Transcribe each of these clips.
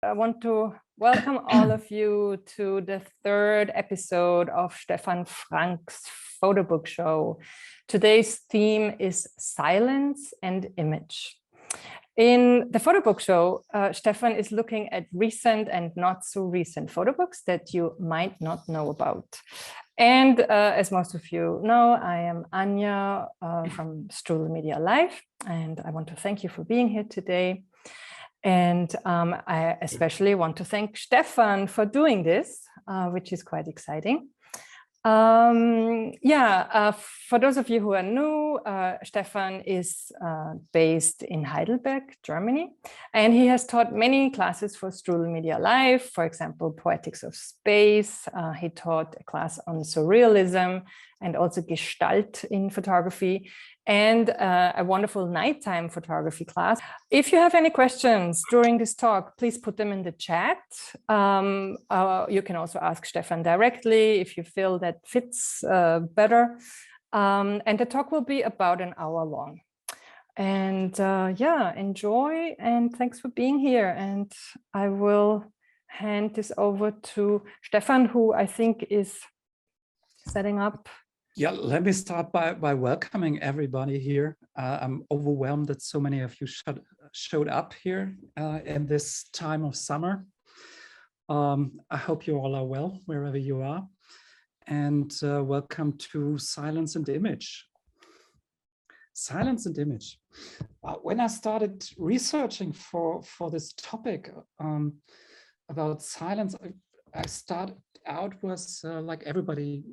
I want to welcome all of you to the third episode of Stefan Frank's Photobook Show. Today's theme is silence and image. In the Photobook Show, Stefan is looking at recent and not so recent photobooks that you might not know about. And as most of you know, I am Anja from StrudelmediaLive, and I want to thank you for being here today. And I especially want to thank Stefan for doing this, which is quite exciting. For those of you who are new, Stefan is based in Heidelberg, Germany, and he has taught many classes for StrudelmediaLive, for example, Poetics of Space. He taught a class on surrealism and also Gestalt in photography, and a wonderful nighttime photography class. If you have any questions during this talk, please put them in the chat. You can also ask Stefan directly if you feel that fits better. And the talk will be about an hour long. And enjoy, and thanks for being here. And I will hand this over to Stefan, who I think is setting up. Yeah, let me start by welcoming everybody here. I'm overwhelmed that so many of you showed up here in this time of summer. I hope you all are well, wherever you are. And welcome to Silence and Image. Silence and Image. When I started researching for this topic about silence, I started out was like everybody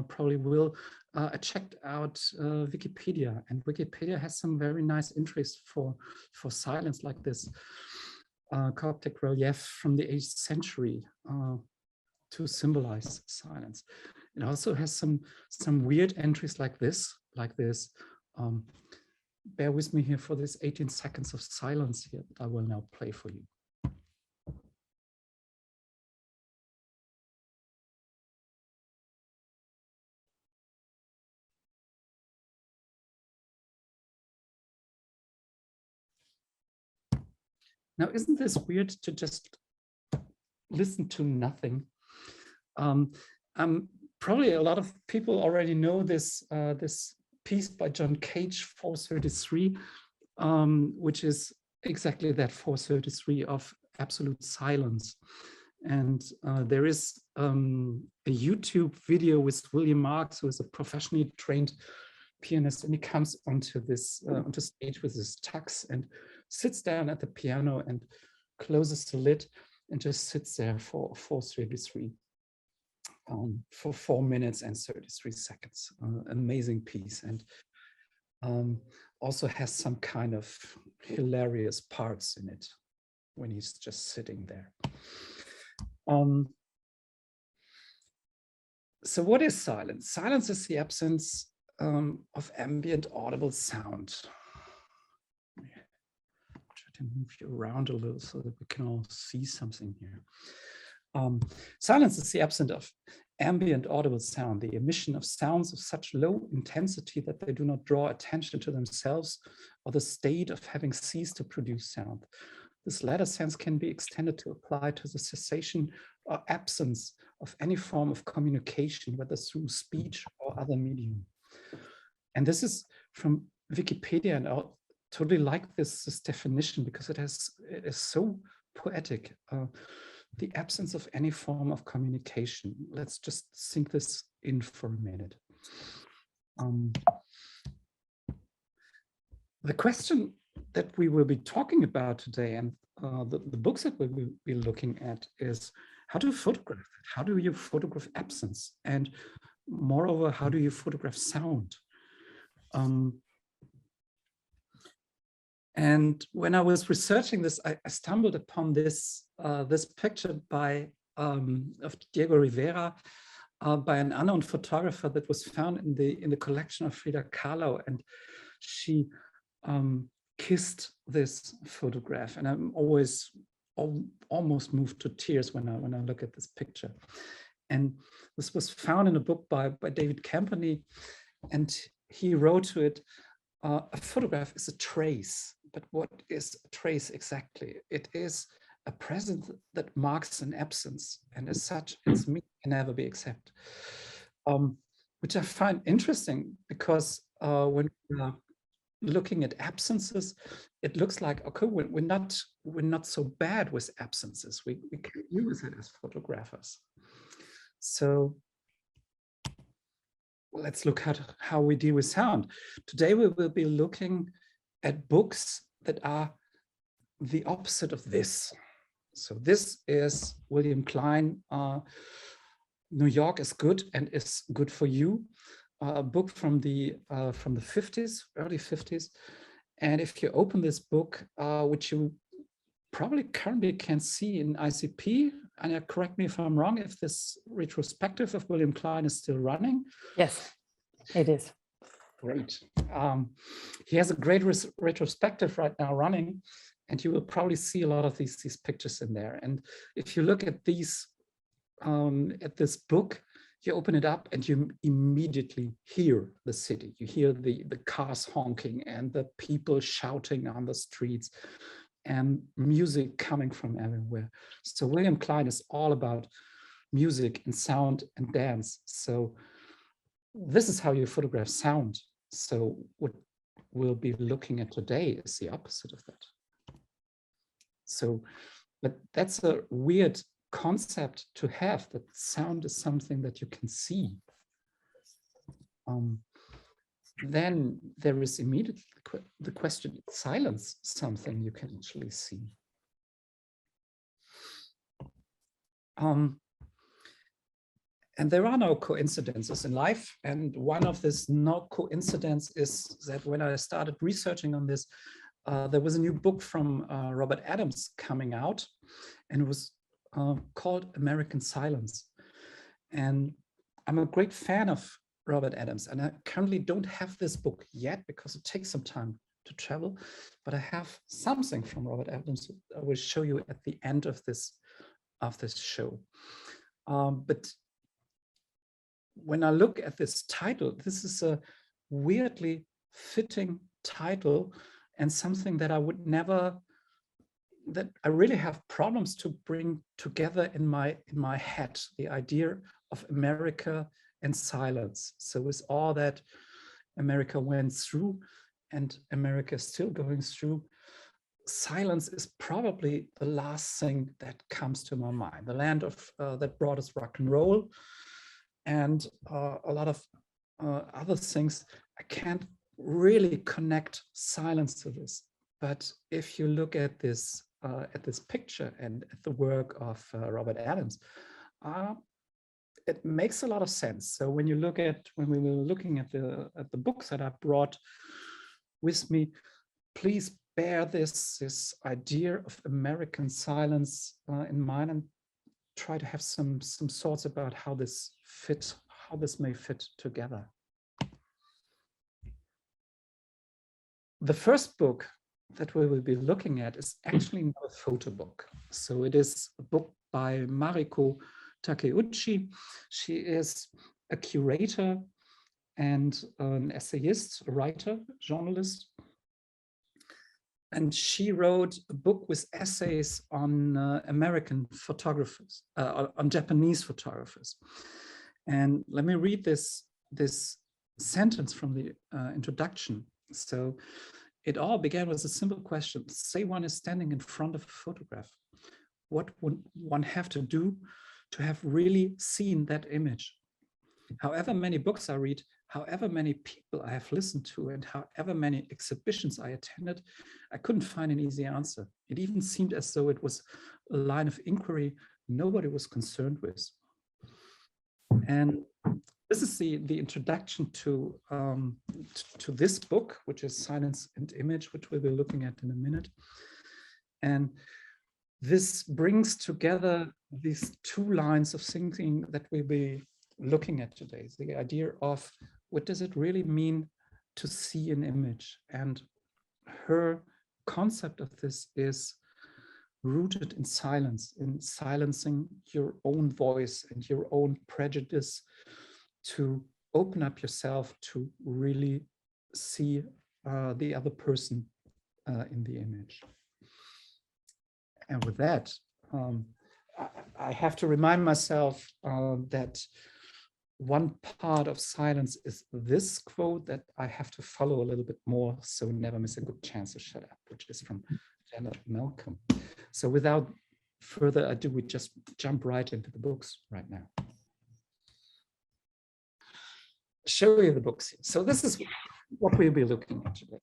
probably will. I checked out Wikipedia, and Wikipedia has some very nice entries for silence like this. Coptic relief from the 8th century to symbolize silence. It also has some weird entries like this. Bear with me here for this 18 seconds of silence here that I will now play for you. Now, isn't this weird to just listen to nothing? Probably a lot of people already know this piece by John Cage, 433, which is exactly that 433 of absolute silence. And there is a YouTube video with William Marks, who is a professionally trained pianist, and he comes onto stage with his tux and sits down at the piano and closes the lid and just sits there for 433 for 4 minutes and 33 seconds. Amazing piece, and also has some kind of hilarious parts in it when he's just sitting there. So what is silence? Silence is the absence of ambient audible sound. Try to move you around a little so that we can all see something here. Silence is the absence of ambient audible sound, the emission of sounds of such low intensity that they do not draw attention to themselves or the state of having ceased to produce sound. This latter sense can be extended to apply to the cessation or absence of any form of communication, whether through speech or other medium. And this is from Wikipedia, and I totally like this definition because it is so poetic. The absence of any form of communication. Let's just sink this in for a minute. The question that we will be talking about today, and the books that we will be looking at, is how to photograph it. How do you photograph absence? And moreover, how do you photograph sound? And when I was researching this, I stumbled upon this picture of Diego Rivera by an unknown photographer that was found in the collection of Frida Kahlo, and she kissed this photograph, and I'm always almost moved to tears when I look at this picture. And this was found in a book by David Campany, and he wrote to it, a photograph is a trace. But what is a trace exactly? It is a presence that marks an absence, and as such, its meaning can never be accepted. Which I find interesting because when we're looking at absences, it looks like, okay, we're not so bad with absences. We can use it as photographers. So let's look at how we deal with sound. Today we will be looking at books that are the opposite of this. So this is William Klein, New York is good and is good for you, a book from the 50s, early 50s. And if you open this book, which you probably currently can see in ICP, and correct me if I'm wrong, if this retrospective of William Klein is still running. Yes, it is. Great. He has a great retrospective right now running, and you will probably see a lot of these pictures in there. And if you look at these, at this book, you open it up and you immediately hear the city. You hear the cars honking and the people shouting on the streets and music coming from everywhere. So William Klein is all about music and sound and dance. So this is how you photograph sound. So what we'll be looking at today is the opposite of that. So, but that's a weird concept to have, that sound is something that you can see. Then there is immediately the question, silence something you can actually see. And there are no coincidences in life. And one of this no coincidence is that when I started researching on this, there was a new book from Robert Adams coming out, and it was called American Silence. And I'm a great fan of Robert Adams, and I currently don't have this book yet because it takes some time to travel, but I have something from Robert Adams I will show you at the end of this show. But when I look at this title, this is a weirdly fitting title and something that I would never, that I really have problems to bring together in my head, the idea of America and silence. So with all that America went through and America is still going through, silence is probably the last thing that comes to my mind. The land of that brought us rock and roll and a lot of other things. I can't really connect silence to this. But if you look at this picture and at the work of Robert Adams, it makes a lot of sense. So when we were looking at the books that I brought with me, please bear this idea of American silence in mind and try to have some thoughts about how this may fit together. The first book that we will be looking at is actually not a photo book. So it is a book by Mariko Takeuchi. She is a curator and an essayist, a writer, journalist. And she wrote a book with essays on American photographers, on Japanese photographers. And let me read this sentence from the introduction. So it all began with a simple question. Say one is standing in front of a photograph. What would one have to do to have really seen that image? However many books I read, however many people I have listened to, and however many exhibitions I attended, I couldn't find an easy answer. It even seemed as though it was a line of inquiry nobody was concerned with. And this is the introduction to this book, which is Silence and Image, which we'll be looking at in a minute. And this brings together these two lines of thinking that we'll be looking at today. The idea of what does it really mean to see an image? And her concept of this is rooted in silence, in silencing your own voice and your own prejudice, to open up yourself to really see the other person in the image. And with that, I have to remind myself that one part of silence is this quote that I have to follow a little bit more, so never miss a good chance to shut up, which is from Janet Malcolm. So without further ado, we just jump right into the books right now. Show you the books here. So this is what we'll be looking at today.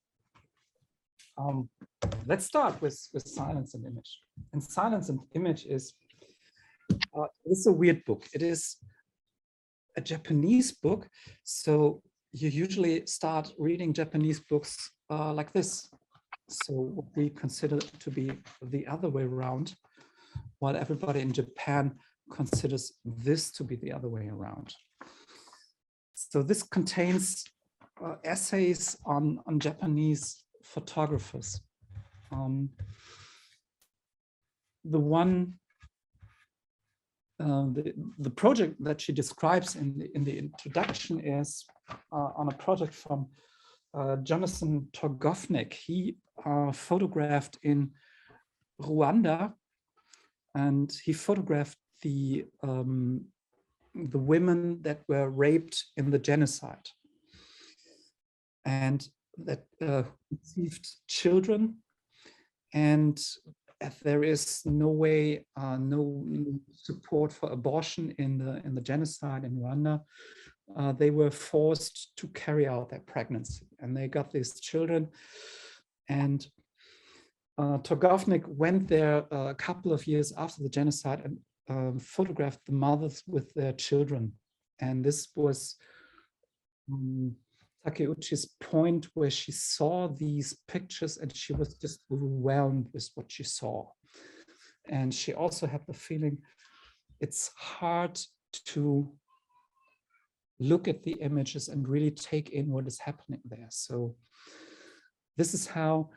Let's start with Silence and Image. And Silence and Image is it's a weird book. It is a Japanese book. So you usually start reading Japanese books like this. So what we consider to be the other way around, while everybody in Japan considers this to be the other way around. So this contains essays on Japanese photographers. The project that she describes in the introduction is on a project from Jonathan Torgovnik. He photographed in Rwanda, and he photographed the women that were raped in the genocide and that conceived children, and there is no way, no support for abortion in the genocide in Rwanda. They were forced to carry out their pregnancy, and they got these children. And Torgovnik went there a couple of years after the genocide and photographed the mothers with their children. And this was Takeuchi's point, where she saw these pictures and she was just overwhelmed with what she saw. And she also had the feeling it's hard to look at the images and really take in what is happening there. So this is how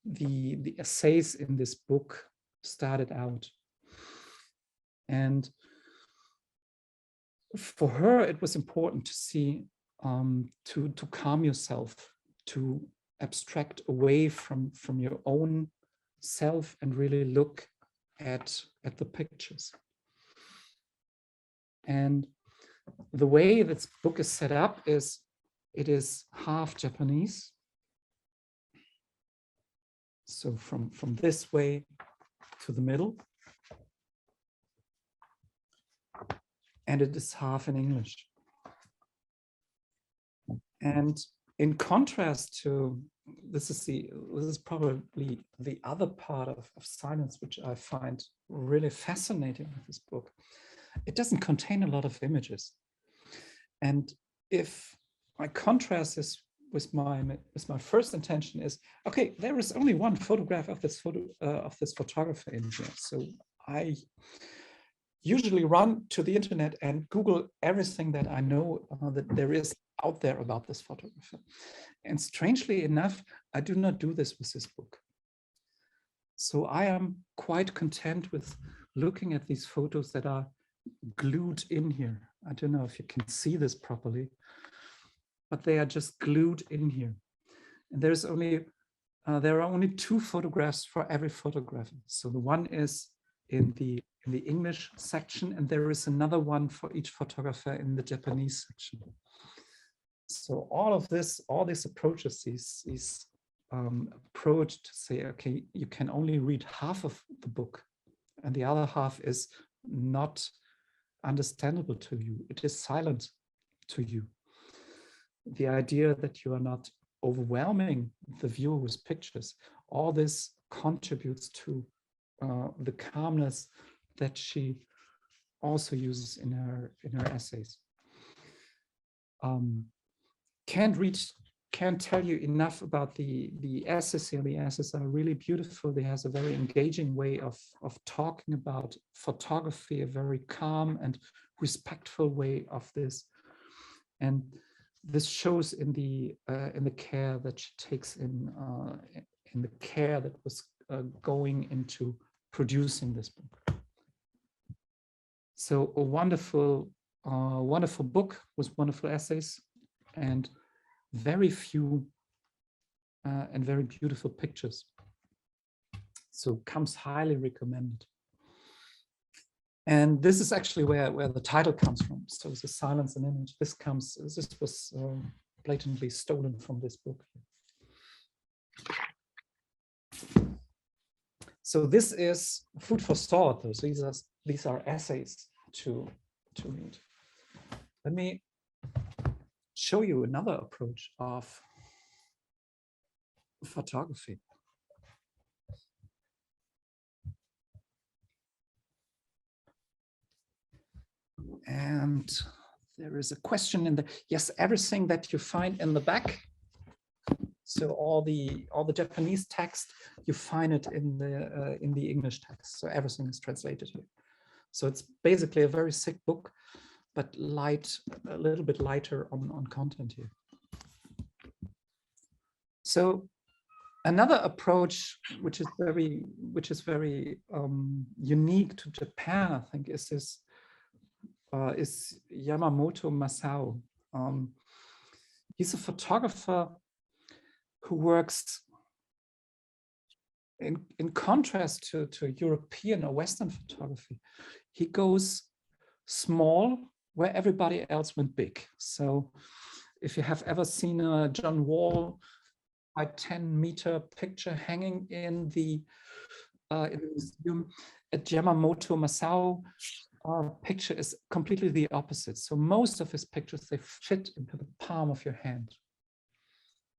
the essays in this book started out. And for her, it was important to see, to calm yourself, to abstract away from your own self and really look at the pictures. And the way this book is set up is, it is half Japanese. So from this way to the middle. And it is half in English. And in contrast to, this is probably the other part of silence, which I find really fascinating with this book. It doesn't contain a lot of images. And if I contrast this with my first intention is, okay, there is only one photograph of this photographer in here. So I usually run to the internet and Google everything that I know that there is out there about this photographer. And strangely enough, I do not do this with this book. So I am quite content with looking at these photos that are glued in here. I don't know if you can see this properly, but they are just glued in here. And there are only 2 photographs for every photographer. So the one is in the English section, and there is another one for each photographer in the Japanese section. So all these approaches, these approach to say, okay, you can only read half of the book, and the other half is not understandable to you. It is silent to you. The idea that you are not overwhelming the viewer with pictures, all this contributes to the calmness that she also uses in her essays. Can't tell you enough about the essays here. The essays are really beautiful. They has a very engaging way of talking about photography, a very calm and respectful way of this. And this shows in the care that she takes in the care that was going into producing this book. So a wonderful book with wonderful essays and very few and very beautiful pictures. So comes highly recommended. And this is actually where the title comes from. So the silence and image. This was blatantly stolen from this book. So this is food for thought. So these are essays to read. Let me show you another approach of photography. And there is a question in the, yes, everything that you find in the back. So all the Japanese text, you find it in the English text. So everything is translated here. So it's basically a very thick book, but light, a little bit lighter on content here. So another approach, which is very unique to Japan, I think, is this is Yamamoto Masao. He's a photographer who works in contrast to European or Western photography. He goes small where everybody else went big. So if you have ever seen a John Wall by 10-meter picture hanging in the museum, at Yamamoto Masao picture is completely the opposite. So most of his pictures, they fit into the palm of your hand.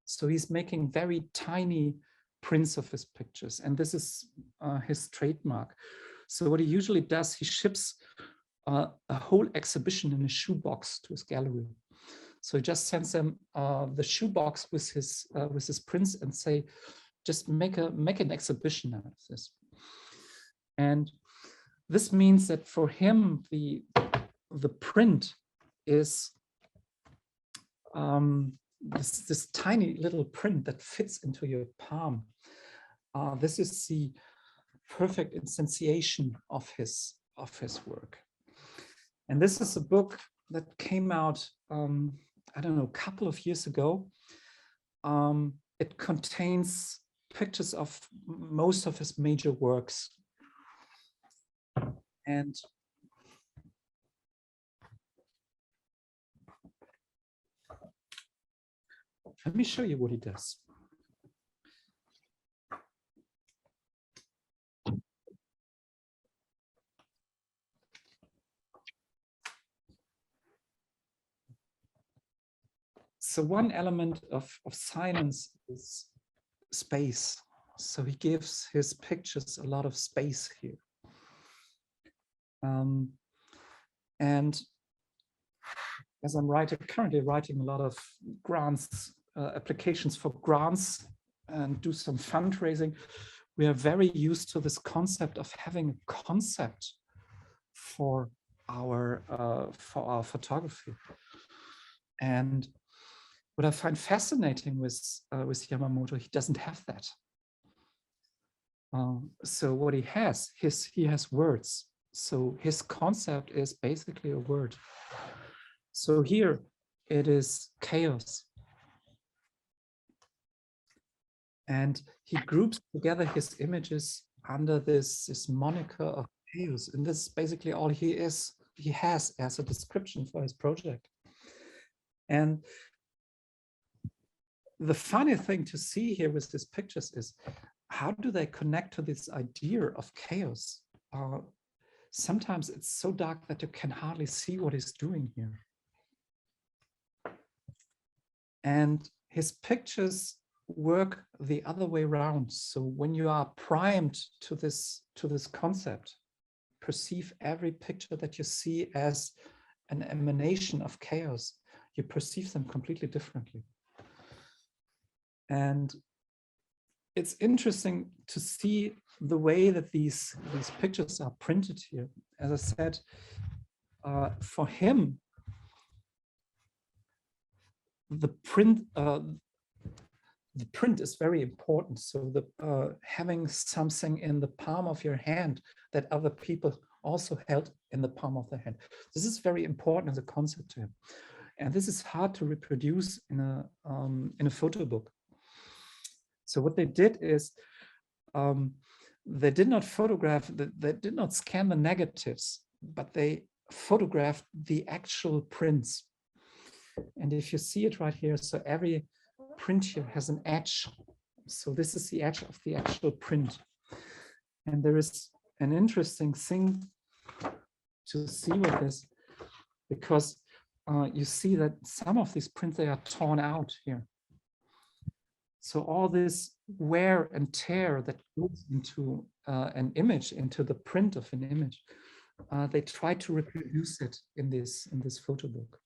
So he's making very tiny prints of his pictures, and this is his trademark. So what he usually does, he ships a whole exhibition in a shoebox to his gallery. So he just sends them the shoebox with his prints and say, just make an exhibition out of this. And this means that for him, the print is this tiny little print that fits into your palm. This is the perfect instantiation of his work. And this is a book that came out, I don't know, a couple of years ago. It contains pictures of most of his major works. And let me show you what he does. So one element of silence is space. So he gives his pictures a lot of space here. And as I'm currently writing a lot of grants, applications for grants, and do some fundraising, we are very used to this concept of having a concept for our photography. And what I find fascinating with Yamamoto, he doesn't have that. So what he has, he has words. So his concept is basically a word. So here it is chaos. And he groups together his images under this moniker of chaos. And this is basically all he has as a description for his project. And the funny thing to see here with these pictures is, how do they connect to this idea of chaos? Sometimes it's so dark that you can hardly see what he's doing here. And his pictures work the other way around. So when you are primed to this concept, perceive every picture that you see as an emanation of chaos, you perceive them completely differently. And it's interesting to see the way that these pictures are printed here. As I said, for him, the print is very important. So having something in the palm of your hand that other people also held in the palm of their hand. This is very important as a concept to him. And this is hard to reproduce in a photo book. So what they did is they did not photograph, they did not scan the negatives, but they photographed the actual prints. And if you see it right here, so every print here has an edge. So this is the edge of the actual print. And there is an interesting thing to see with this, because you see that some of these prints, they are torn out here. So all this wear and tear that goes into an image, into the print of an image, they try to reproduce it in this photo book.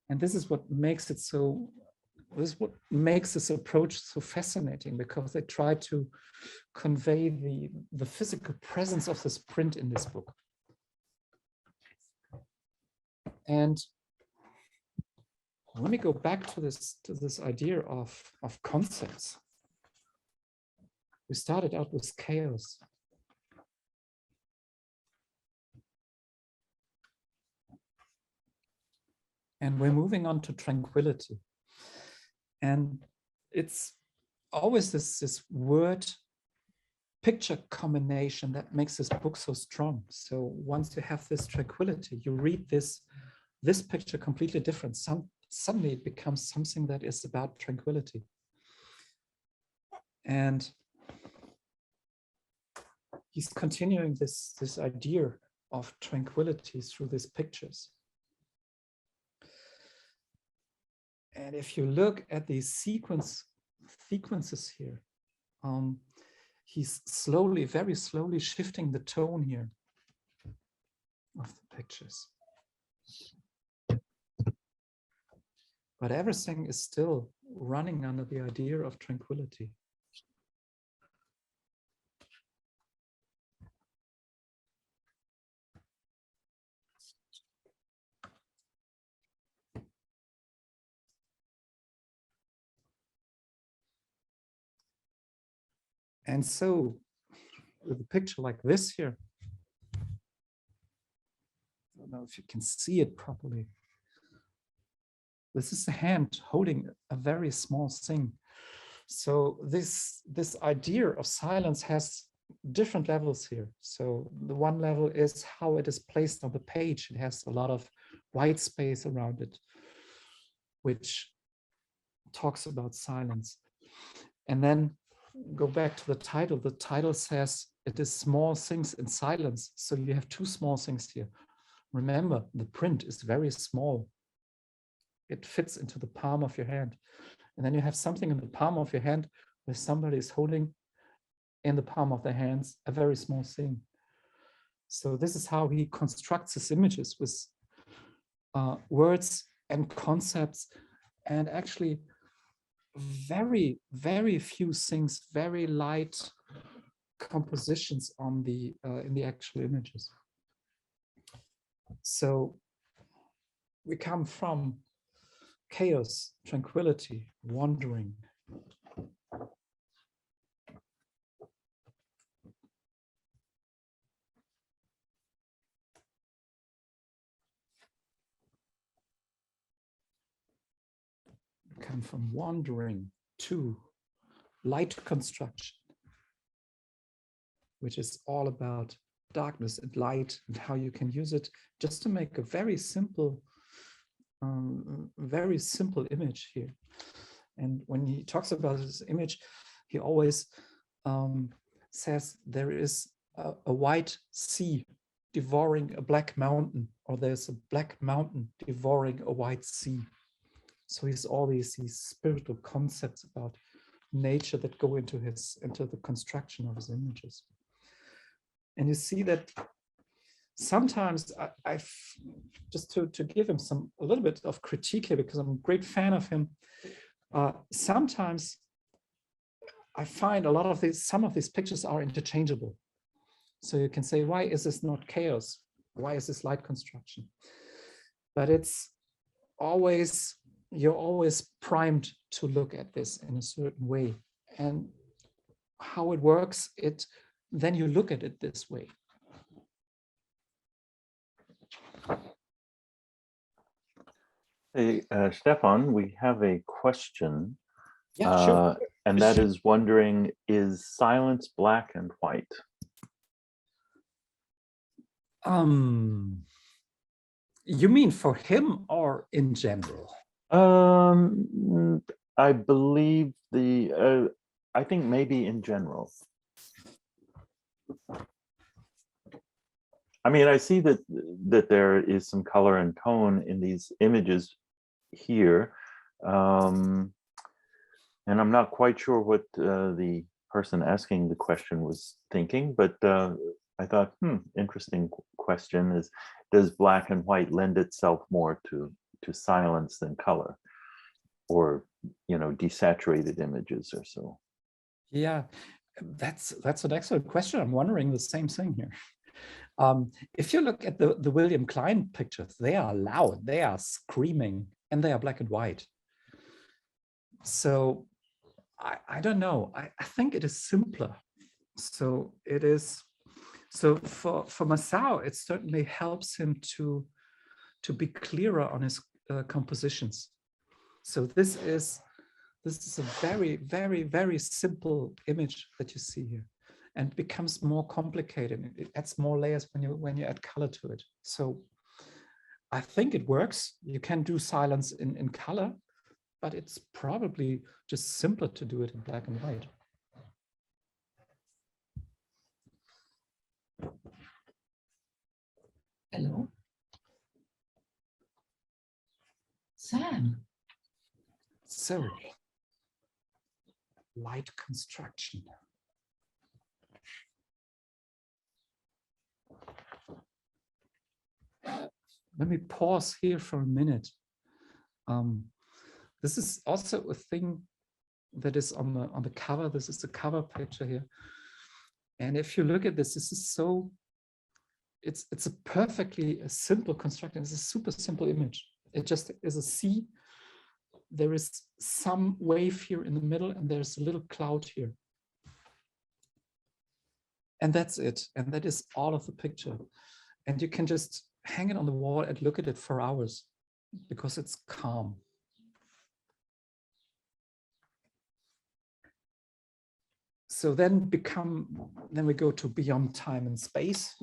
And this is what makes it so, this is what makes this approach so fascinating, because they try to convey the physical presence of this print in this book. And let me go back to this idea of concepts. We started out with chaos. And we're moving on to tranquility. And it's always this word picture combination that makes this book so strong. So once you have this tranquility, you read this picture completely different. Suddenly it becomes something that is about tranquility. And he's continuing this idea of tranquility through these pictures. And if you look at these sequences here, he's slowly, very slowly shifting the tone here of the pictures. But everything is still running under the idea of tranquility. And so, with a picture like this here, I don't know if you can see it properly. This is the hand holding a very small thing. So this idea of silence has different levels here. So the one level is how it is placed on the page. It has a lot of white space around it, which talks about silence. And then go back to the title. The title says it is small things in silence. So you have two small things here. Remember, the print is very small. It fits into the palm of your hand. And then you have something in the palm of your hand where somebody is holding in the palm of their hands a very small thing. So this is how he constructs his images, with words and concepts, and actually very, very few things, very light compositions on the in the actual images. So we come from chaos, tranquility, wandering. We come from wandering to light construction, which is all about darkness and light and how you can use it just to make a very simple image here. And when he talks about this image, he always says there is a white sea devouring a black mountain, or there's a black mountain devouring a white sea. So he's all these spiritual concepts about nature that go into the construction of his images. And you see that sometimes I've just to give him a little bit of critique here, because I'm a great fan of him. Sometimes I find some of these pictures are interchangeable. So you can say, why is this not chaos? Why is this light construction? But it's always, you're always primed to look at this in a certain way. And how it works, then you look at it this way. Hey, Stefan, we have a question. Yeah, sure. and that is wondering, is silence black and white? You mean for him or in general? I believe I think maybe in general. I mean, I see that there is some color and tone in these images here, and I'm not quite sure what the person asking the question was thinking, but I thought, interesting question is, does black and white lend itself more to silence than color, or desaturated images or so? Yeah, that's an excellent question. I'm wondering the same thing here. If you look at the William Klein pictures, they are loud, they are screaming, and they are black and white. So I don't know. I think it is simpler. So it is. So for Masao, it certainly helps him to be clearer on his compositions. So this is a very, very, very simple image that you see here, and becomes more complicated. It adds more layers when you add color to it. So I think it works. You can do silence in color, but it's probably just simpler to do it in black and white. Hello. Sam. So, light construction. Let me pause here for a minute. This is also a thing that is on the cover. This is the cover picture here. And if you look at this, this is so, it's a perfectly simple construction. It's a super simple image. It just is a sea. There is some wave here in the middle, and there's a little cloud here. And that's it. And that is all of the picture. And you can just hang it on the wall and look at it for hours because it's calm. So then we go to beyond time and space,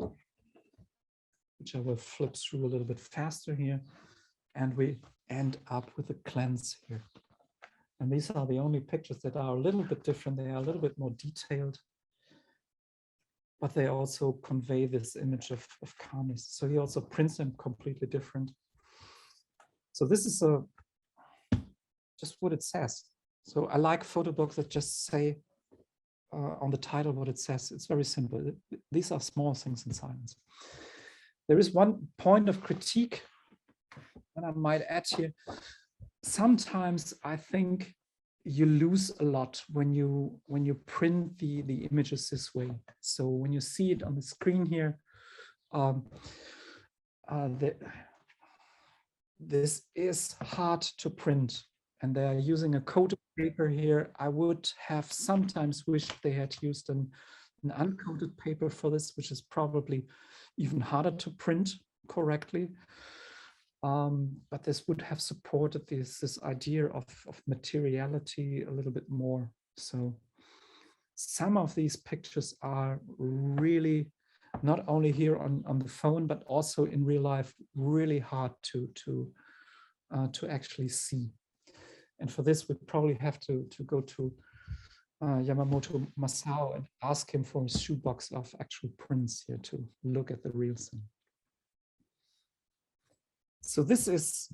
which I will flip through a little bit faster here. And we end up with a cleanse here. And these are the only pictures that are a little bit different. They are a little bit more detailed, but they also convey this image of calmness. So he also prints them completely different. So this is just what it says. So I like photo books that just say on the title what it says. It's very simple. These are small things in silence. There is one point of critique that I might add here. Sometimes I think you lose a lot when you print the images this way. So when you see it on the screen here, this is hard to print, and they are using a coated paper here. I would have sometimes wished they had used an uncoated paper for this, which is probably even harder to print correctly. But this would have supported this idea of materiality a little bit more. So some of these pictures are really, not only here on the phone, but also in real life, really hard to actually see. And for this, we probably have to go to Yamamoto Masao and ask him for a shoebox of actual prints here to look at the real thing. So this is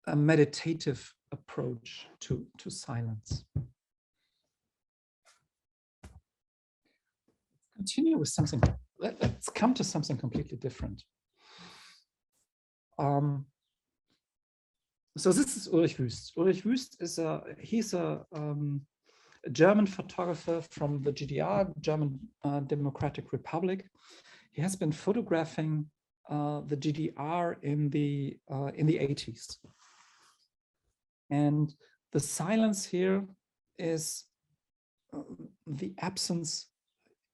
a meditative approach to silence. Continue with something. Let's come to something completely different. So this is Ulrich Wüst. Ulrich Wüst is he's a German photographer from the GDR, German Democratic Republic. He has been photographing the GDR in the 80s. And the silence here is the absence,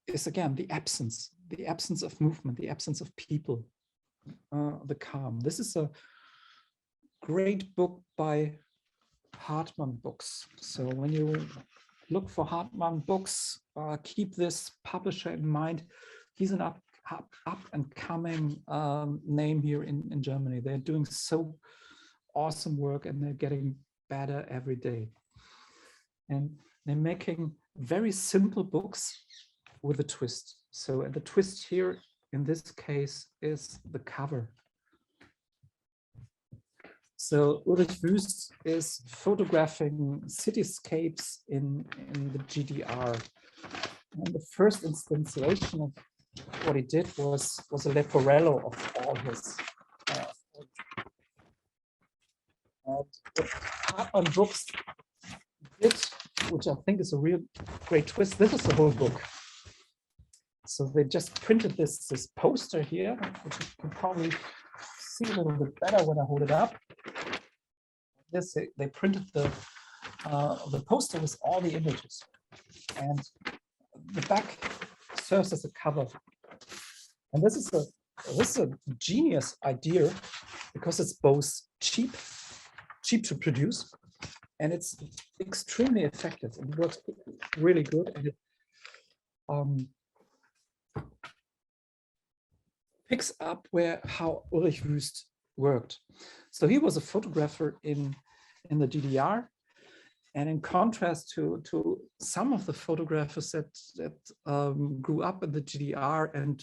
is again the absence of movement, the absence of people, the calm. This is a great book by Hartmann Books. So when you look for Hartmann books, keep this publisher in mind. He's an up and coming name here in Germany. They're doing so awesome work and they're getting better every day. And they're making very simple books with a twist. So the twist here in this case is the cover. So Ulrich Wüst is photographing cityscapes in the GDR. And the first installation of what he did was a leporello of all his and what Hartmann books did, which I think is a real great twist. This is the whole book. So they just printed this poster here, which you can probably see a little bit better when I hold it up. They printed the poster with all the images, and the back serves as a cover. And this is a genius idea because it's both cheap to produce, and it's extremely effective. It works really good, and it picks up how Ulrich Wüst worked. So he was a photographer in the GDR, and in contrast to some of the photographers that grew up in the GDR and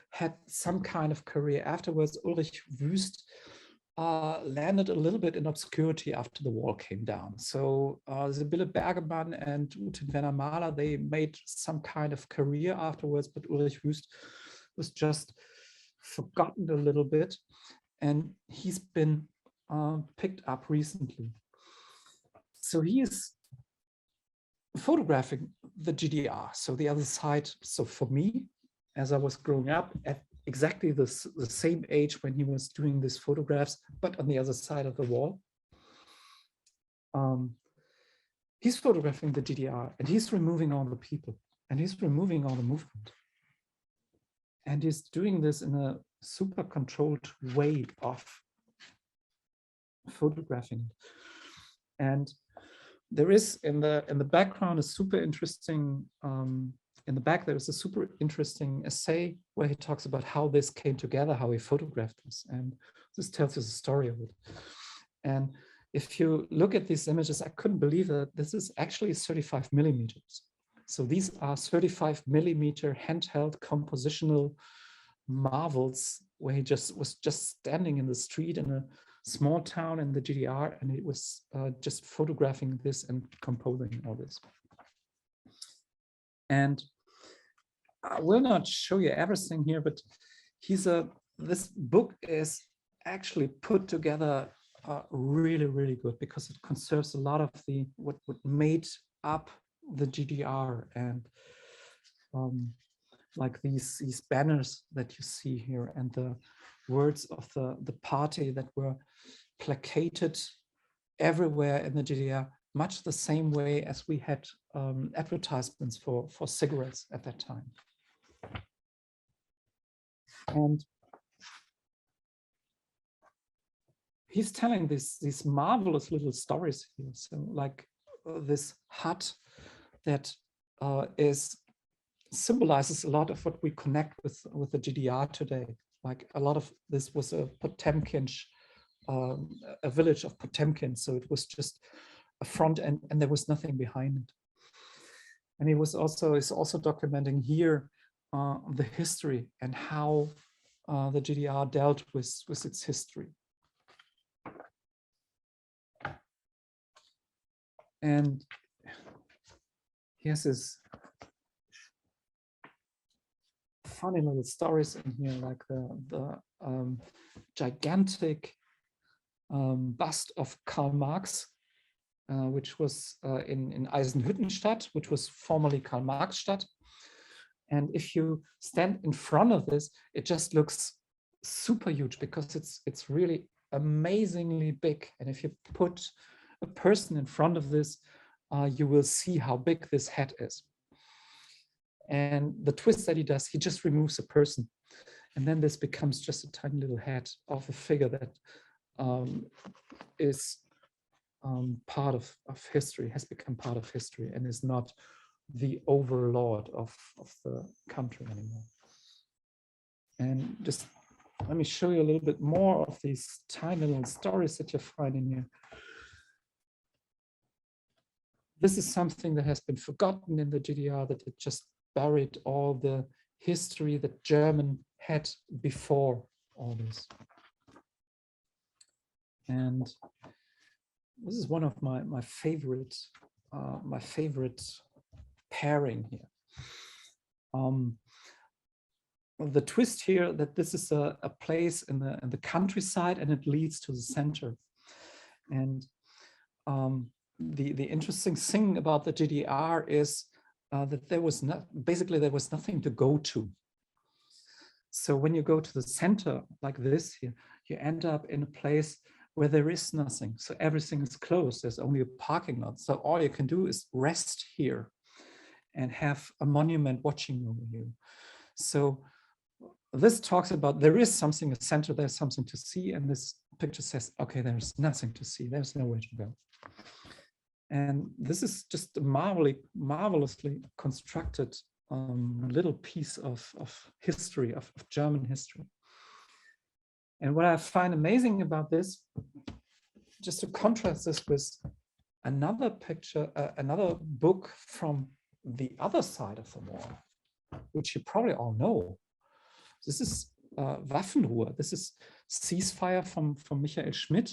had some kind of career afterwards, Ulrich Wüst landed a little bit in obscurity after the wall came down. So Sibylle Bergemann and Ute Werner Mahler, they made some kind of career afterwards, but Ulrich Wüst was just forgotten a little bit, and he's been picked up recently. So he is photographing the GDR, so the other side. So for me, as I was growing up at exactly the same age when he was doing these photographs, but on the other side of the wall, he's photographing the GDR, and he's removing all the people, and he's removing all the movement. And he's doing this in a super controlled way of photographing. And there is in the background a super interesting, in the back there is a super interesting essay where he talks about how this came together, how he photographed this. And this tells us a story of it. And if you look at these images, I couldn't believe that this is actually 35 millimeters. So these are 35 millimeter handheld compositional marvels where he was just standing in the street in a small town in the GDR, and it was just photographing this and composing all this. And I will not show you everything here, but this book is actually put together really, really good because it conserves a lot of what made up the GDR, and like these banners that you see here, and the words of the party that were placated everywhere in the GDR, much the same way as we had advertisements for cigarettes at that time. And he's telling these marvelous little stories here. So like this hut that symbolizes a lot of what we connect with the GDR today. Like a lot of this was a Potemkin, a village of Potemkin. So it was just a front end, and there was nothing behind it. And is also documenting here the history and how the GDR dealt with its history. And he has this funny little stories in here, like the gigantic bust of Karl Marx, which was in Eisenhüttenstadt, which was formerly Karl Marxstadt. And if you stand in front of this, it just looks super huge because it's really amazingly big. And if you put a person in front of this, you will see how big this head is. And the twist that he does, he just removes a person. And then this becomes just a tiny little head of a figure that is part of history, has become part of history, and is not the overlord of the country anymore. And just let me show you a little bit more of these tiny little stories that you find in here. This is something that has been forgotten in the GDR, that it just buried all the history that German had before all this. And this is one of my favorite pairing here. The twist here that this is a place in the countryside, and it leads to the center. And the interesting thing about the GDR is that there was nothing to go to. So when you go to the center like this here, you end up in a place where there is nothing. So everything is closed. There's only a parking lot. So all you can do is rest here and have a monument watching over you. So this talks about there is something in the center, there's something to see, and this picture says, okay, there's nothing to see, there's nowhere to go. And this is just a marvelously constructed little piece of history, of German history. And what I find amazing about this, just to contrast this with another picture, another book from the other side of the wall, which you probably all know. This is Waffenruhe. This is Ceasefire from Michael Schmidt,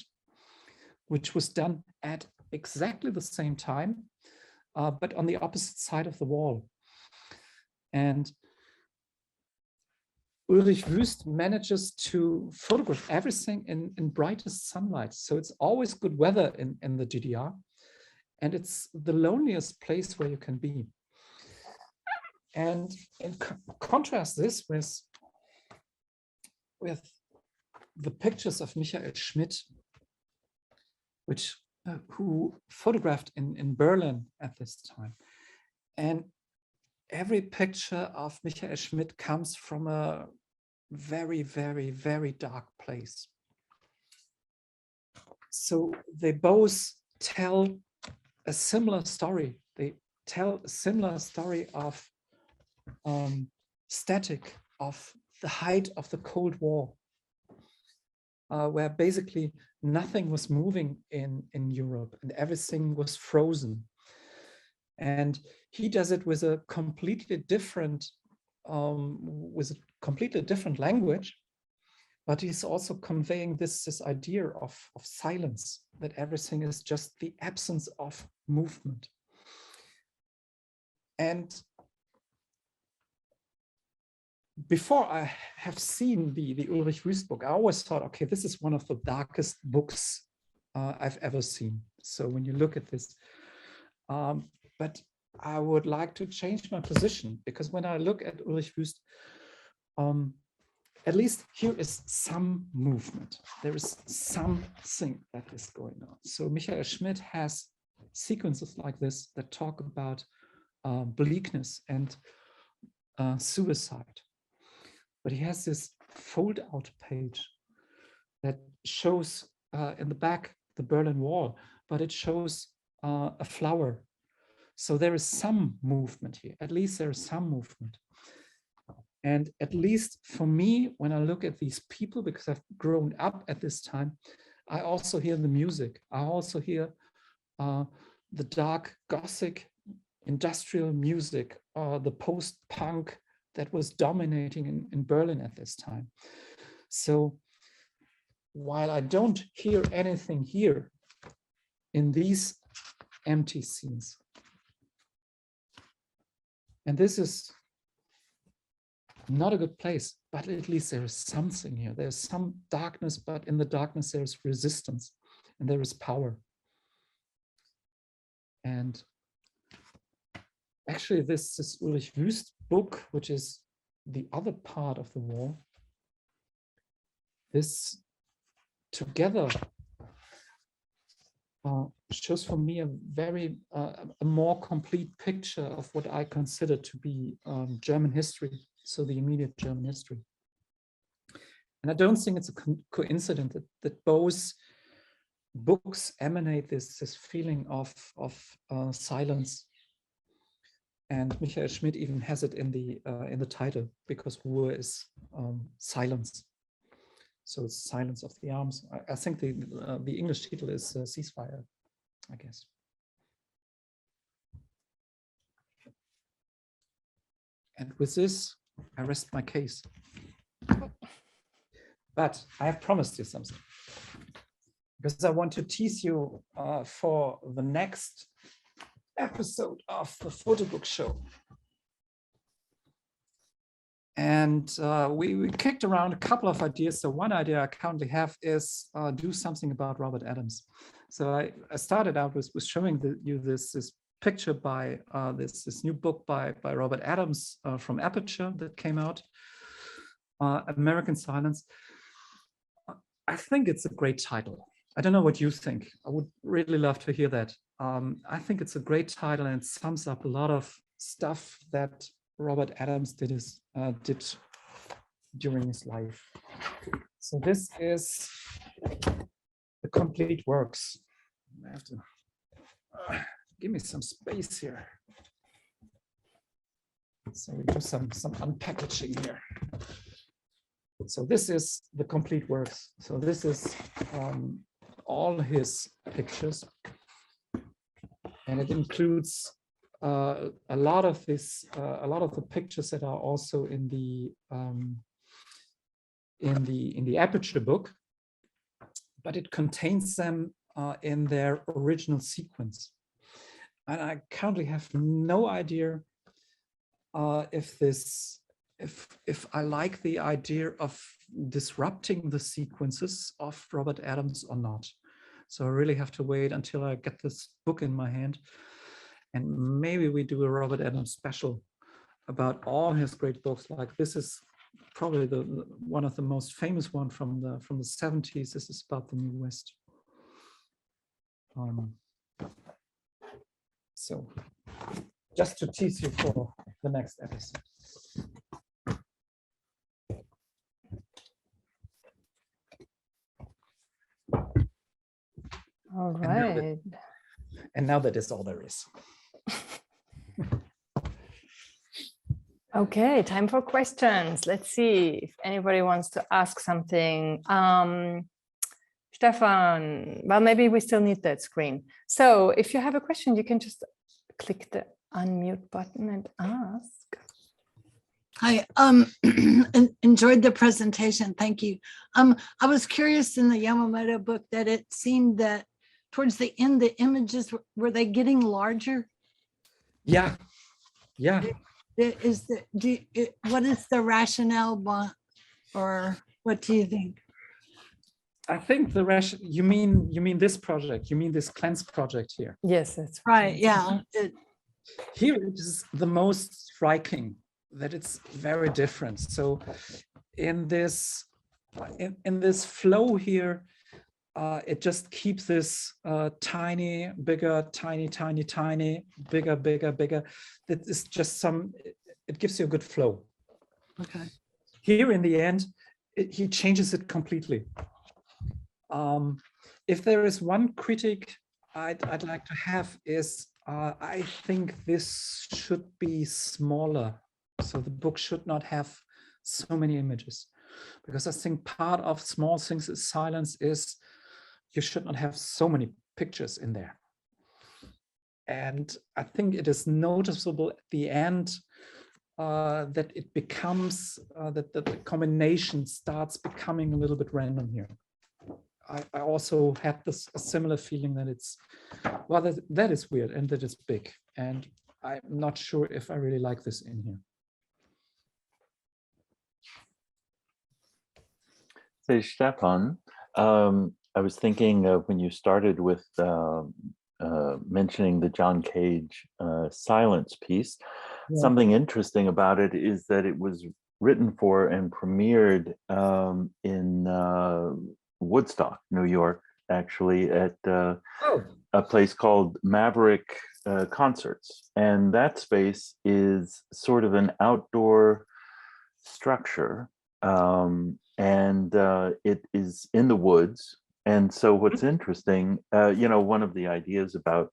which was done at exactly the same time, but on the opposite side of the wall. And Ulrich Wüst manages to photograph everything in brightest sunlight. So it's always good weather in the GDR. And it's the loneliest place where you can be. And in contrast this with the pictures of Michael Schmidt, who photographed in Berlin at this time. And every picture of Michael Schmidt comes from a very, very, very dark place. So they both tell a similar story. They tell a similar story of static, of the height of the Cold War, where basically nothing was moving in Europe and everything was frozen. And he does it with a completely different language, but he's also conveying this idea of silence, that everything is just the absence of movement. And before I have seen the Ulrich Wüst book, I always thought, okay, this is one of the darkest books I've ever seen. So when you look at this, but I would like to change my position, because when I look at Ulrich Wüst, at least here is some movement. There is something that is going on. So Michael Schmidt has sequences like this that talk about bleakness and suicide. But he has this fold-out page that shows in the back the Berlin Wall, but it shows a flower. So there is some movement here. At least there is some movement. And at least for me, when I look at these people, because I've grown up at this time, I also hear the music. I also hear the dark Gothic industrial music, the post-punk that was dominating in Berlin at this time. So while I don't hear anything here in these empty scenes, and this is not a good place, but at least there is something here. There's some darkness, but in the darkness there's resistance and there is power. And actually this is Ulrich Wüst book, which is the other part of the wall. This together shows for me a more complete picture of what I consider to be German history, so the immediate German history. And I don't think it's a coincidence that both books emanate this feeling of silence. And Michael Schmidt even has it in the title, because Ruhe is silence. So it's silence of the arms. I think the English title is ceasefire, I guess. And with this, I rest my case. But I have promised you something, because I want to tease you for the next episode of the Photobook Show. And we kicked around a couple of ideas. So one idea I currently have is do something about Robert Adams. So I started out with showing you this picture by this new book by Robert Adams from Aperture that came out, American Silence. I think it's a great title. I don't know what you think. I would really love to hear that. I think it's a great title, and it sums up a lot of stuff that Robert Adams did during his life. So this is the complete works. I have to give me some space here. So we do some unpackaging here. So this is the complete works. So this is all his pictures, and it includes a lot of the pictures that are also in the Aperture book, but it contains them in their original sequence. And I currently have no idea if I like the idea of disrupting the sequences of Robert Adams or not. So I really have to wait until I get this book in my hand, and maybe we do a Robert Adams special about all his great books. Like this is probably one of the most famous one from the 70s. This is about the New West. So just to tease you for the next episode. All right. And now that is all there is. Okay, time for questions. Let's see if anybody wants to ask something. Stefan, well, maybe we still need that screen. So if you have a question, you can just click the unmute button and ask. Hi, enjoyed the presentation. Thank you. I was curious in the Yamamoto book that it seemed that towards the end, the images, were they getting larger? Yeah. What is the rationale, or what do you think? I think the you mean this project, you mean this cleanse project here. Yes, that's right. Yeah. Here it is the most striking that it's very different. So in this flow here, it just keeps this tiny, bigger, tiny, bigger. That is just it gives you a good flow. Okay. Here in the end, he changes it completely. If there is one critique I'd like to have is I think this should be smaller. So the book should not have so many images, because I think part of Small Things is Silence is you should not have so many pictures in there. And I think it is noticeable at the end that it becomes, that the combination starts becoming a little bit random here. I also had a similar feeling that it's, well, that is weird and that is big. And I'm not sure if I really like this in here. Say, Stefan, I was thinking when you started with mentioning the John Cage silence piece, something interesting about it is that it was written for and premiered in Woodstock, New York, actually, at a place called Maverick Concerts. And that space is sort of an outdoor structure. And it is in the woods, And so what's interesting, you know, one of the ideas about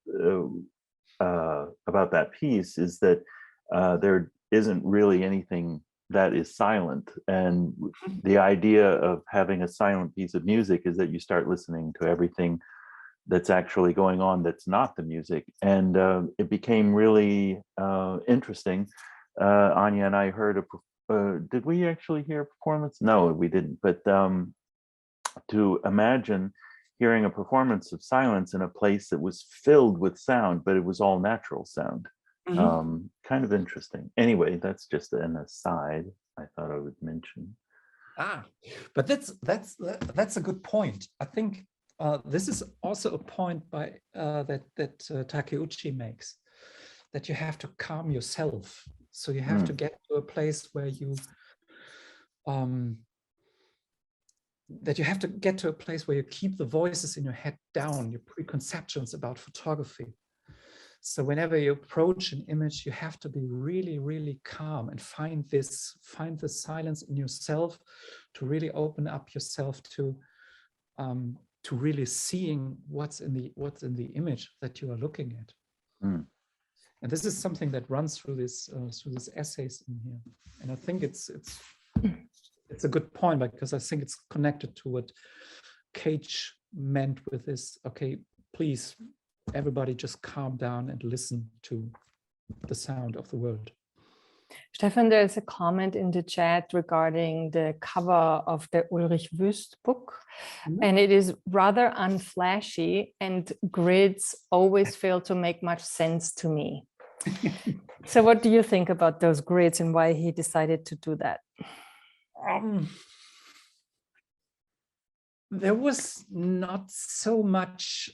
that piece is that there isn't really anything that is silent. And the idea of having a silent piece of music is that you start listening to everything that's actually going on that's not the music. And it became really interesting. Anya and I heard did we actually hear a performance? No, we didn't. But to imagine hearing a performance of silence in a place that was filled with sound, but it was all natural sound. Kind of interesting. Anyway, that's just an aside I thought I would mention. But that's a good point. I think this is also a point by that Takeuchi makes, that you have to calm yourself. So you have to get to a place where you keep the voices in your head down, your preconceptions about photography. So whenever you approach an image, you have to be really, really calm and find the silence in yourself to really open up yourself to really seeing what's in the image that you are looking at. And this is something that runs through these essays in here. And I think it's a good point, because I think it's connected to what Cage meant with this. Okay, please, everybody just calm down and listen to the sound of the world. Stefan, there's a comment in the chat regarding the cover of the Ulrich Wüst book, and it is rather unflashy, and grids always fail to make much sense to me. So what do you think about those grids and why he decided to do that? There was not so much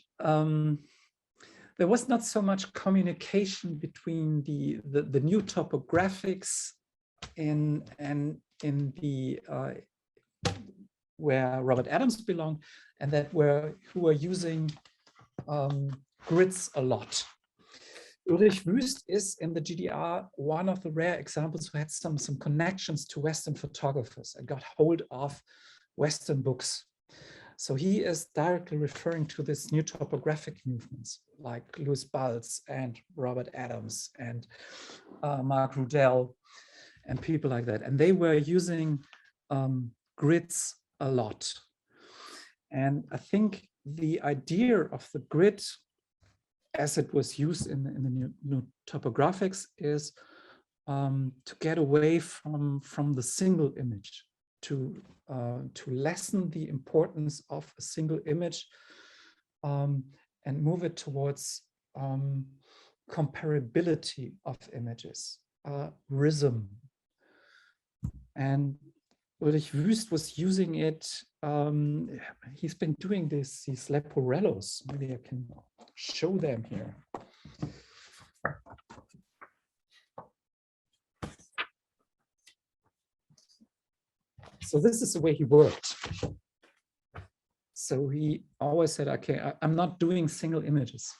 communication between the new topographics in the where Robert Adams belonged, and who were using grids a lot. Ulrich Wüst is in the GDR one of the rare examples who had some connections to Western photographers and got hold of Western books. So he is directly referring to this new topographic movements like Louis Balz and Robert Adams and Mark Rudell and people like that. And they were using grids a lot. And I think the idea of the grid as it was used in the new topographics is to get away from the single image, to lessen the importance of a single image and move it towards comparability of images, rhythm. And Ulrich Wüst was using it. He's been doing these leporellos. Maybe I can show them here. So this is the way he worked. So he always said, okay, I'm not doing single images.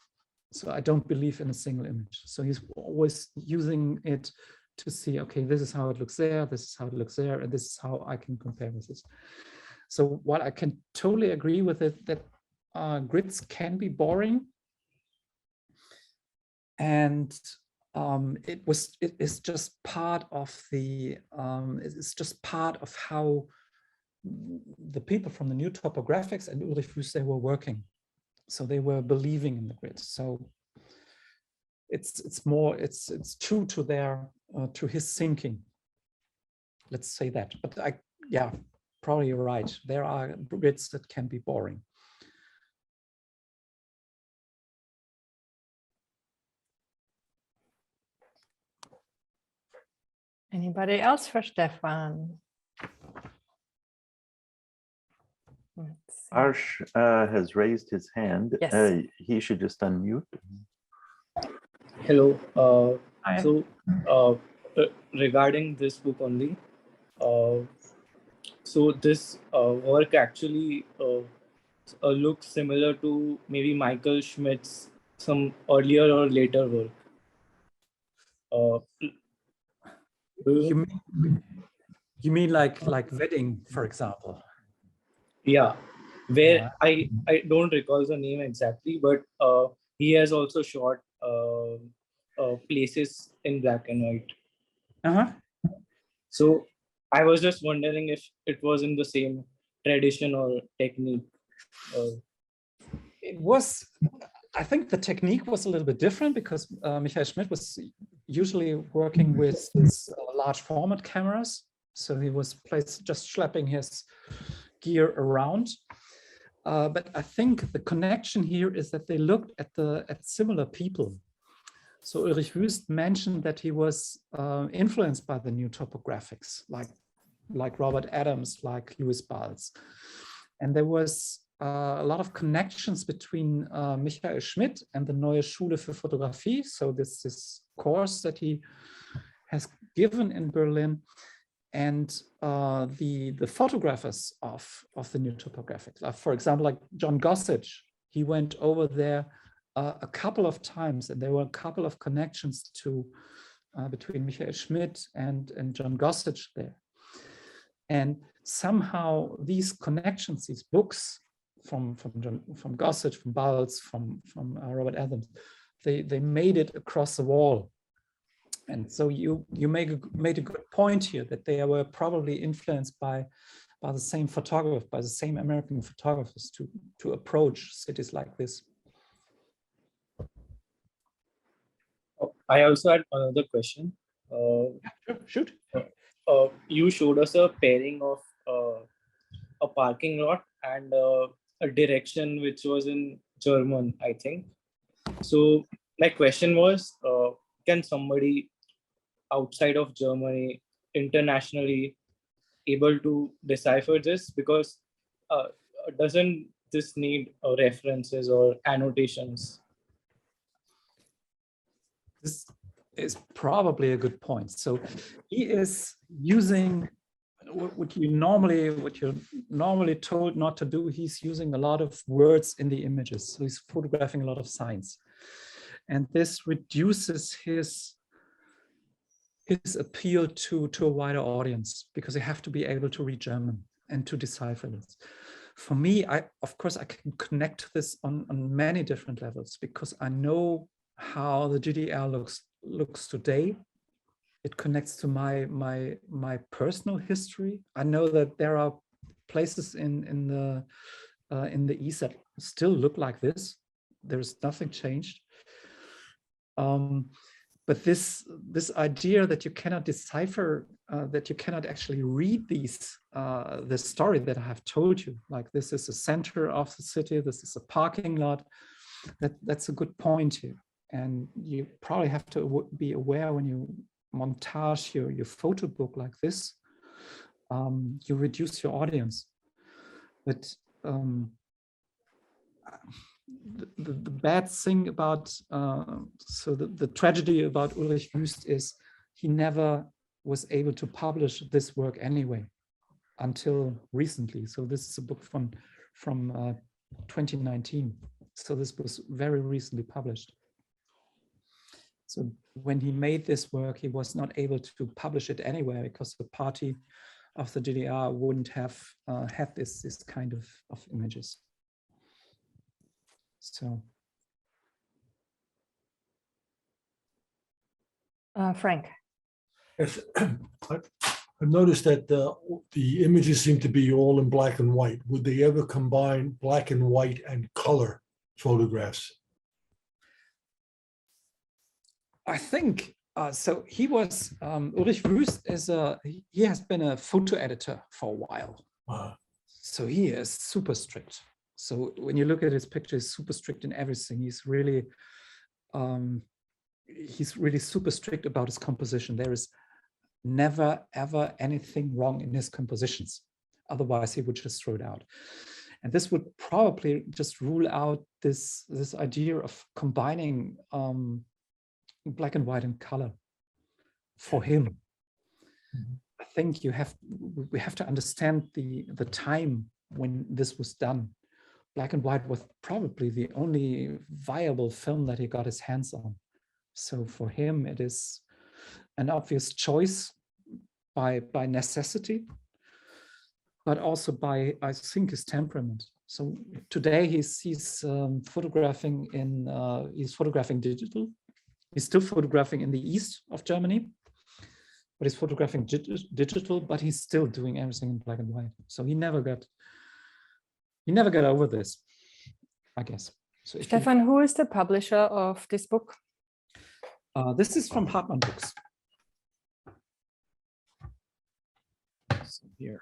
So I don't believe in a single image. So he's always using it to see, okay, this is how it looks there, this is how it looks there, and this is how I can compare with this. So while I can totally agree with it, that grids can be boring, and it is just part of it's just part of how the people from the new topographics and Ulrich Wüst, they were working. So they were believing in the grid. So it's true to their to his thinking. Let's say that. But yeah, probably you're right. There are grids that can be boring. Anybody else for Stefan? Arsh has raised his hand. Yes. He should just unmute. Hello. Hi. So regarding this book only, so this work actually looks similar to maybe Michael Schmidt's some earlier or later work. You mean like wedding, for example? Yeah. where I don't recall the name exactly, but he has also shot places in black and white. Uh-huh. So I was just wondering if it was in the same tradition or technique. It was, I think the technique was a little bit different because Michael Schmidt was usually working with his large format cameras. So he was just schlepping his gear around. But I think the connection here is that they looked at similar people. So Ulrich Wüst mentioned that he was influenced by the new topographics, like Robert Adams, like Louis Balz. And there was a lot of connections between Michael Schmidt and the Neue Schule für Fotografie. So this course that he has given in Berlin, and the photographers of the new topographics. For example, like John Gossage, he went over there a couple of times, and there were a couple of connections between Michael Schmidt and John Gossage there. And somehow these connections, these books from Gossage, from Balz, from Robert Adams, they made it across the wall. And so you made a good point here that they were probably influenced by the same photographers, by the same American photographers to approach cities like this. I also had another question. Shoot. You showed us a pairing of a parking lot and a direction which was in German, I think. So my question was, can somebody outside of Germany, internationally, able to decipher this? Because doesn't this need references or annotations? This is probably a good point. So he is using what you're normally told not to do. He's using a lot of words in the images. So he's photographing a lot of signs. And this reduces his appeal to a wider audience, because you have to be able to read German and to decipher this. For me, of course, I can connect this on many different levels, because I know how the GDR looks today. It connects to my personal history. I know that there are places in the East that still look like this. There's nothing changed. But this idea that you cannot decipher, that you cannot actually read the story that I have told you, like this is the center of the city, this is a parking lot, that's a good point here. And you probably have to be aware when you montage your photo book like this, you reduce your audience. But the bad thing about, so the tragedy about Ulrich Wüst is he never was able to publish this work anyway until recently. So this is a book from 2019. So this was very recently published. So when he made this work, he was not able to publish it anywhere because the party of the GDR wouldn't have had this kind of images. So, Frank. Yes, I've noticed that the images seem to be all in black and white. Would they ever combine black and white and color photographs? I think so. He was Ulrich Wüst he has been a photo editor for a while. So he is super strict. So when you look at his pictures, he's super strict in everything. He's really super strict about his composition. There is never ever anything wrong in his compositions. Otherwise, he would just throw it out. And this would probably just rule out this idea of combining black and white and color for him. Mm-hmm. I think we have to understand the time when this was done. Black and white was probably the only viable film that he got his hands on. So for him, it is an obvious choice by necessity, but also by, I think, his temperament. So today he's photographing he's photographing digital. He's still photographing in the east of Germany, but he's photographing digital, but he's still doing everything in black and white. So he never got over this, I guess. So Stefan, who is the publisher of this book? This is from Hartmann Books. So here,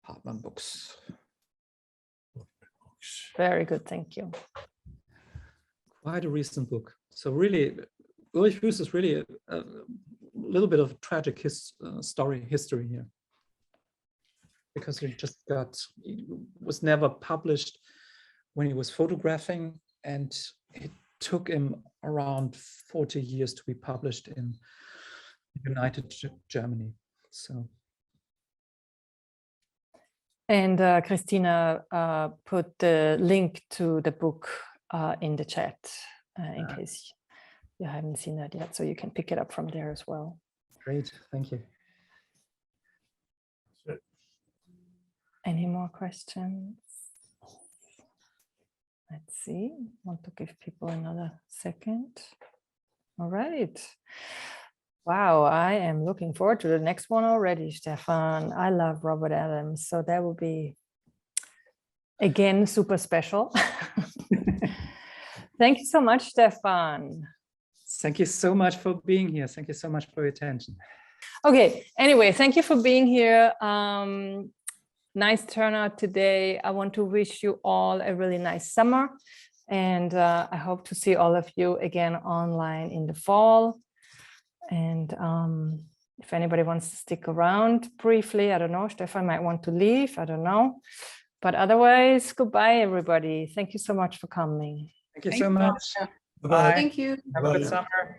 Hartmann Books. Very good, thank you. Quite a recent book. So really, Ulrich Wüst is really a little bit of a tragic history here, because he was never published when he was photographing, and it took him around 40 years to be published in United Germany. So. And Christina put the link to the book in the chat in case you haven't seen that yet, so you can pick it up from there as well. Great, thank you. Any more questions? Let's see, want to give people another second. All right. Wow, I am looking forward to the next one already, Stefan. I love Robert Adams, so that will be, again, super special. Thank you so much, Stefan. Thank you so much for being here. Thank you so much for your attention. Okay, anyway, thank you for being here. Nice turnout today. I want to wish you all a really nice summer, and I hope to see all of you again online in the fall. And if anybody wants to stick around briefly, I don't know, Stefan might want to leave, I don't know. But otherwise, goodbye, everybody. Thank you so much for coming. Thank you so much. Bye. Thank you. Have a good summer.